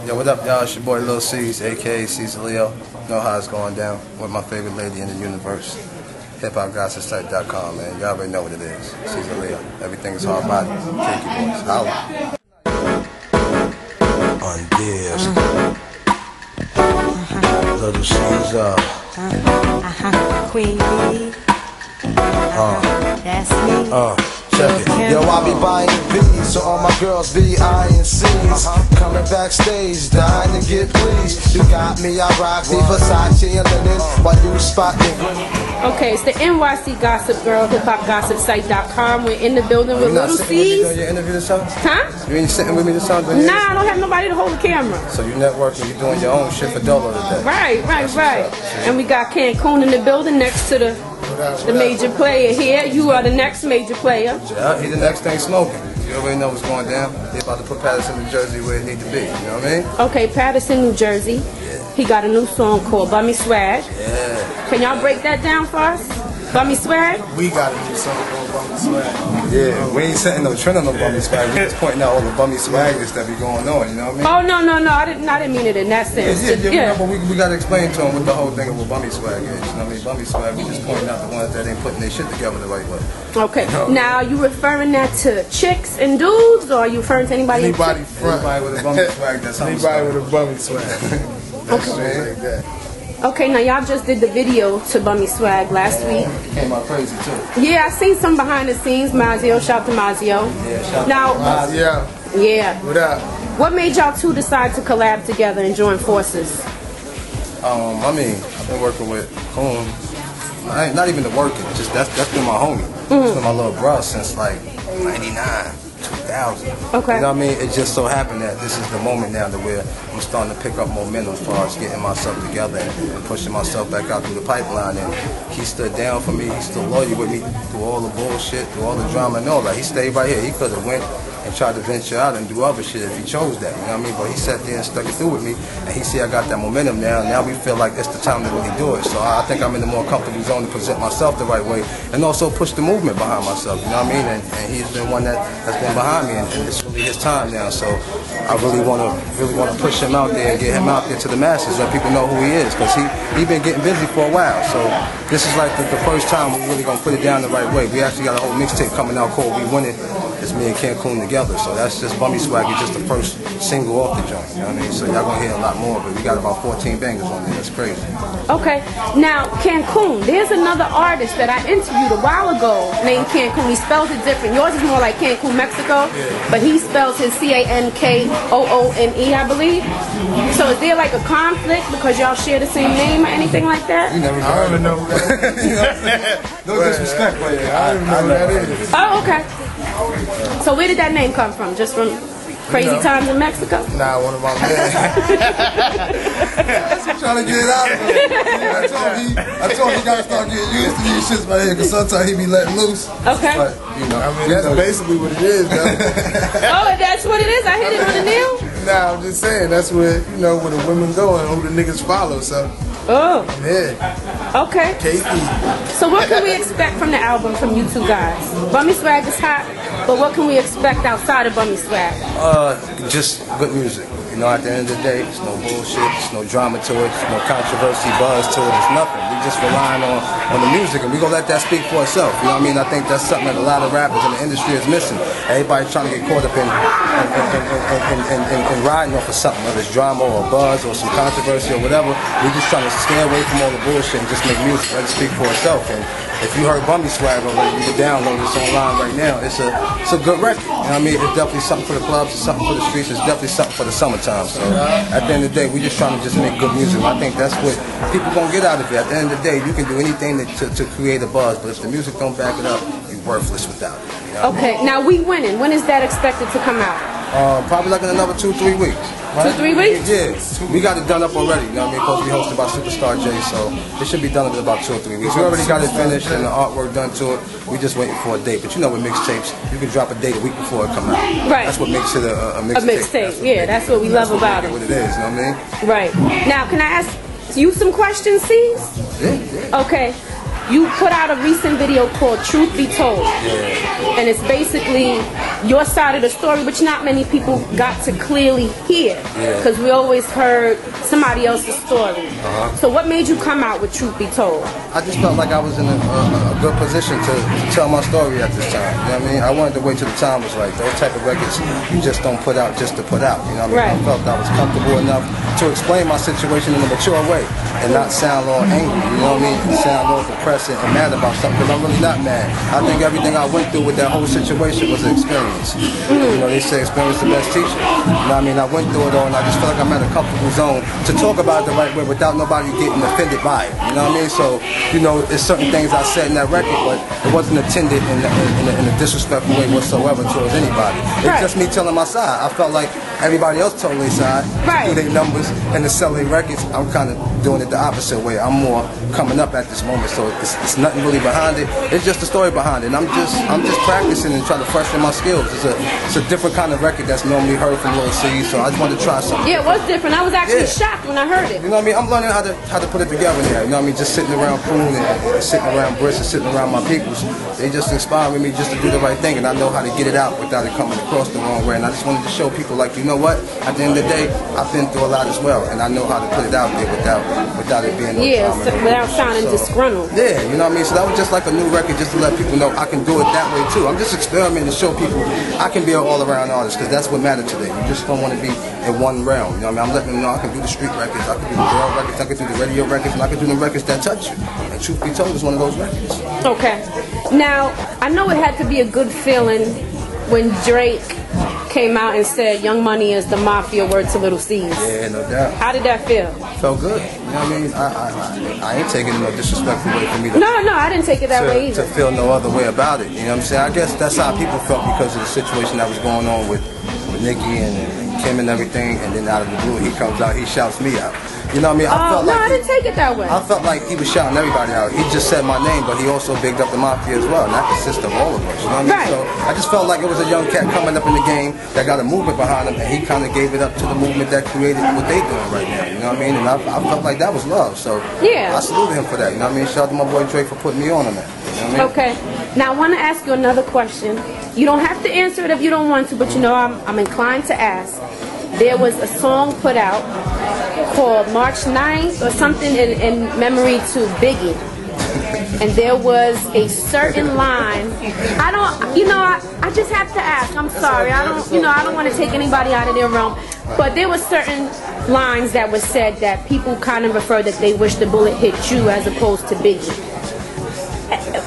Yo, what up, y'all? It's your boy Lil Cease, aka Leo. Know how it's going down with my favorite lady in the universe. HipHopGossipSite.com, man. Y'all already know what it is. Leo. Everything is hard body. Take your boys. Holla. On this. Little Caesar. Queen Bee. That's me. Check it. Yo, I be buying B's, so all my girls be eyeing C's. Coming backstage, dying to get pleased. You got me, I rock the Versace and linen while you spot me. Okay, it's the NYC Gossip Girl, HipHopGossipSite.com. We're in the building with Lil Cease. You doing your interview this time? Huh? You ain't sitting with me this time? Nah, I don't have nobody to hold the camera. So you networking, you doing your own shit for Dolo today. Right. And we got Cancun in the building next to the major player here. You are the next major player. Yeah, he the next thing smoking. You already know what's going down. They about to put Patterson, New Jersey where it need to be. You know what I mean? Okay, Patterson, New Jersey. Yeah. He got a new song called Bummy Swag. Yeah. Can y'all break that down for us? Bummy Swag? We got a new song called Bummy Swag. Yeah, we ain't setting no trend on no Bummy Swag. We just pointing out all the Bummy Swaggers that be going on, you know what I mean? Oh, no, I didn't mean it in that sense. Yeah. But we got to explain to them what the whole thing of what Bummy Swag is. You know what I mean? Bummy Swag, we just pointing out the ones that ain't putting their shit together the right way. Okay, now you referring that to chicks and dudes, or are you referring to anybody? Anybody front. Anybody with a Bummy Swag that's Anybody with a Bummy Swag. Okay. Like that. Okay, now y'all just did the video to Bummy Swag last week. It came out crazy too. Yeah, I seen some behind the scenes. Mazio, shout out to Mazio. Yeah, shout now, out to yeah. What up? What made y'all two decide to collab together and join forces? I mean, I've been working with I ain't not even the working, just that's been my homie. It's been my little bro since like 99, 2000. Okay. You know what I mean? It just so happened that this is the moment now to where I'm starting to pick up momentum as far as getting myself together and pushing myself back out through the pipeline. And he stood down for me. He's still loyal with me through all the bullshit, through all the drama and all that. He stayed right here. He could have went and tried to venture out and do other shit if he chose that, you know what I mean? But he sat there and stuck it through with me, and he see I got that momentum now. Now we feel like it's the time to really do it. So I think I'm in the more comfortable zone to present myself the right way, and also push the movement behind myself, you know what I mean? And he's been one that's been behind me, and it's really his time now. So I really want to push him out there and get him out there to the masses, let people know who he is, because he been getting busy for a while. So this is like the first time we're really gonna put it down the right way. We actually got a whole mixtape coming out called We Win It. It's me and Cancun together, so that's just Bummy Swag. It's just the first single off the joint, you know what I mean? So y'all gonna hear a lot more, but we got about 14 bangers on there. That's crazy. Okay, now Cancun, there's another artist that I interviewed a while ago named Cancun. He spells it different. Yours is more like Cancun, Mexico, but he spells his C-A-N-K-O-O-N-E, I believe. So is there like a conflict because y'all share the same name or anything like that? You never I don't even know who that is. No disrespect, but yeah, I don't even know who that is. Oh, okay. So where did that name come from? Just from crazy times in Mexico? Nah, one of my men. I'm trying to get it out of him. I told him he gotta start getting used to these shits right here, because sometimes he be letting loose. Okay. But, you know, I mean, that's basically what it is, though. Oh, that's what it is? I hit it on the nail? Nah, I'm just saying, that's where, you know, where the women go and who the niggas follow, so. Oh. Yeah. Okay. KP. So what can we expect from the album from you two guys? Bummy Swag is hot, but what can we expect outside of Bummy Swag? Just good music. You know, at the end of the day, it's no bullshit, it's no drama to it, it's no controversy, buzz to it, it's nothing. We just relying on the music, and we gonna let that speak for itself. You know what I mean? I think that's something that a lot of rappers in the industry is missing. Everybody's trying to get caught up in riding off of something, whether it's drama or buzz or some controversy or whatever. We just trying to stay away from all the bullshit and just make music, let it speak for itself. And if you heard Bummy Swag already, you can download this online right now. It's a good record. You know what I mean? It's definitely something for the clubs, it's something for the streets, it's definitely something for the summertime. So at the end of the day, we just trying to just make good music. I think that's what people gonna get out of it. At the end of the day, you can do anything to create a buzz, but if the music don't back it up, you're worthless without it. You know? Okay, now We Winning. When is that expected to come out? Probably like in another 2-3 weeks. Right? 2-3 weeks? Yeah, we got it done up already. You know what I mean? Supposed to be hosted by Superstar J, so it should be done in about 2 or 3 weeks. We already got it finished and the artwork done to it. We just waiting for a date. But you know with mixtapes, you can drop a date a week before it come out. Right. That's what makes it a mixtape. A mixtape, that's what we love about it. What it is, you know what I mean? Right. Now, can I ask you some questions, Cease? Yeah. Okay. You put out a recent video called Truth Be Told. Yeah. And it's basically your side of the story, which not many people got to clearly hear, because we always heard somebody else's story. So what made you come out with Truth Be Told? I just felt like I was in a good position to tell my story at this time. You know what I mean? I wanted to wait till the time was right. Those type of records you just don't put out just to put out. You know what I mean? I felt I was comfortable enough to explain my situation in a mature way and not sound all angry. You know what I mean? And sound all depressed and mad about something, because I'm really not mad. I think everything I went through with that whole situation was an experience. You know, they say experience the best teacher. You know what I mean? I went through it all, and I just felt like I'm at a comfortable zone to talk about it the right way without nobody getting offended by it. You know what I mean? So, you know, there's certain things I said in that record, but it wasn't intended in a disrespectful way whatsoever towards anybody. It's just me telling my side. I felt like everybody else told their side to do their numbers and to sell their records. I'm kind of doing it the opposite way. I'm more coming up at this moment, so it's nothing really behind it. It's just the story behind it. And I'm just practicing and trying to freshen my skills. It's a different kind of record that's normally heard from Lil Cease, so I just wanted to try something. Yeah, it was different. I was actually shocked when I heard it. You know what I mean? I'm learning how to put it together now. You know what I mean? Just sitting around Poon and sitting around Briss and sitting around my peoples. They just inspire me just to do the right thing, and I know how to get it out without it coming across the wrong way. And I just wanted to show people, like, you know what? At the end of the day, I've been through a lot as well, and I know how to put it out there without it being without sounding disgruntled. Yeah, you know what I mean? So that was just like a new record, just to let people know I can do it that way too. I'm just experimenting to show people I can be an all-around artist, because that's what matters today. You just don't want to be in one realm. You know what I mean? I'm letting them know I can do the street records, I can do the girl records, I can do the radio records, and I can do the records that touch you. And Truth Be Told is one of those records. Okay. Now, I know it had to be a good feeling when Drake came out and said Young Money is the mafia, word to Lil Cease. Yeah, no doubt. How did that feel? Felt good. You know what I mean? I ain't taking it no disrespectful way for me to... No, I didn't take it that way either. To feel no other way about it. You know what I'm saying? I guess that's how people felt because of the situation that was going on with Nicki and Kim and everything, and then out of the blue he comes out, he shouts me out. You know what I mean? I didn't take it that way. I felt like he was shouting everybody out. He just said my name, but he also bigged up the mafia as well, and that consists of all of us. You know what I mean? So I just felt like it was a young cat coming up in the game that got a movement behind him, and he kind of gave it up to the movement that created what they doing right now. You know what I mean? And I felt like that was love. So I saluted him for that. You know what I mean? Shout out to my boy Drake for putting me on that. You know what I mean? Okay. Now I want to ask you another question. You don't have to answer it if you don't want to, but you know I'm inclined to ask. There was a song put out called March 9th or something in memory to Biggie. And there was a certain line. I just have to ask. I'm sorry. I don't want to take anybody out of their realm. But there were certain lines that were said that people kind of refer that they wish the bullet hit you as opposed to Biggie.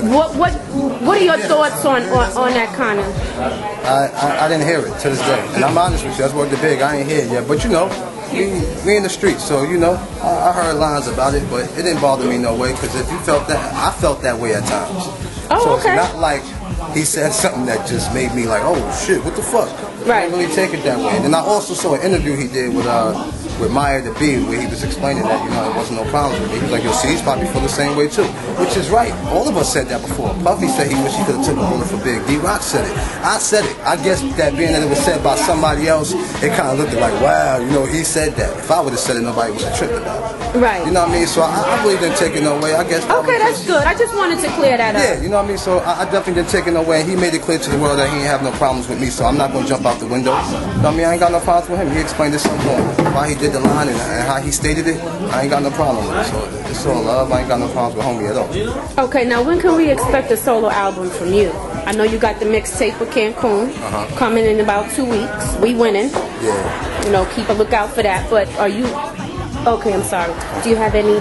What are your thoughts on that kind of? I didn't hear it to this day, and I'm honest with you. That's what the big. I ain't hear it yet, but you know, we in the streets, so you know, I heard lines about it, but it didn't bother me no way, because if you felt that, I felt that way at times. So it's not like he said something that just made me like, oh shit, what the fuck? I didn't really take it that way. And then I also saw an interview he did with Maya the Bee, where he was explaining that, you know, there wasn't no problems with it. He was like, yo, see, he's probably feel the same way too. Which is right. All of us said that before. Puffy said he wished he could have took a bullet for Big. D-Rock said it. I said it. I guess that being that it was said by somebody else, it kind of looked like, wow, you know, he said that. If I would have said it, nobody would have tripped about it. Right. You know what I mean? So I really didn't take it no way. I guess. Okay, that's good. I just wanted to clear that up. Yeah, you know what I mean? So I definitely didn't take it no way. And he made it clear to the world that he ain't have no problems with me, so I'm not going to jump out the window. You know what I mean? I ain't got no problems with him. He explained this something why he did the line and how he stated it. I ain't got no problem with it. So it's all love. I ain't got no problems with homie at all. Okay, now when can we expect a solo album from you? I know you got the mixtape with Cancun coming in about 2 weeks. We winning. Yeah. You know, keep a lookout for that. But are you... Okay, I'm sorry. Do you have any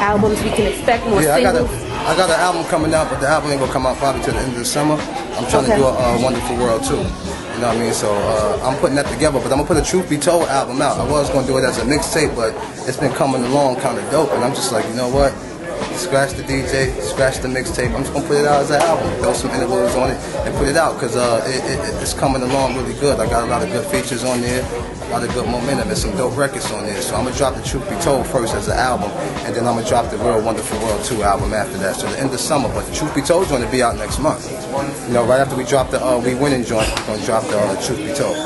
albums we can expect? More singles? I got an album coming out, but the album ain't gonna come out probably till the end of the summer. I'm trying to do a Wonderful World too. You know what I mean? So I'm putting that together, but I'm gonna put a Truth Be Told album out. I was gonna do it as a mixtape, but it's been coming along kind of dope, and I'm just like, you know what? Scratch the DJ, scratch the mixtape. I'm just gonna put it out as an album, throw some interludes on it, and put it out because it's coming along really good. I got a lot of good features on there, a lot of good momentum, and some dope records on there. So I'm gonna drop the Truth Be Told first as an album, and then I'm gonna drop the Real Wonderful World 2 album after that. So the end of summer, but the Truth Be Told is gonna be out next month. You know, right after we drop the We Winning joint, we're gonna drop the Truth Be Told.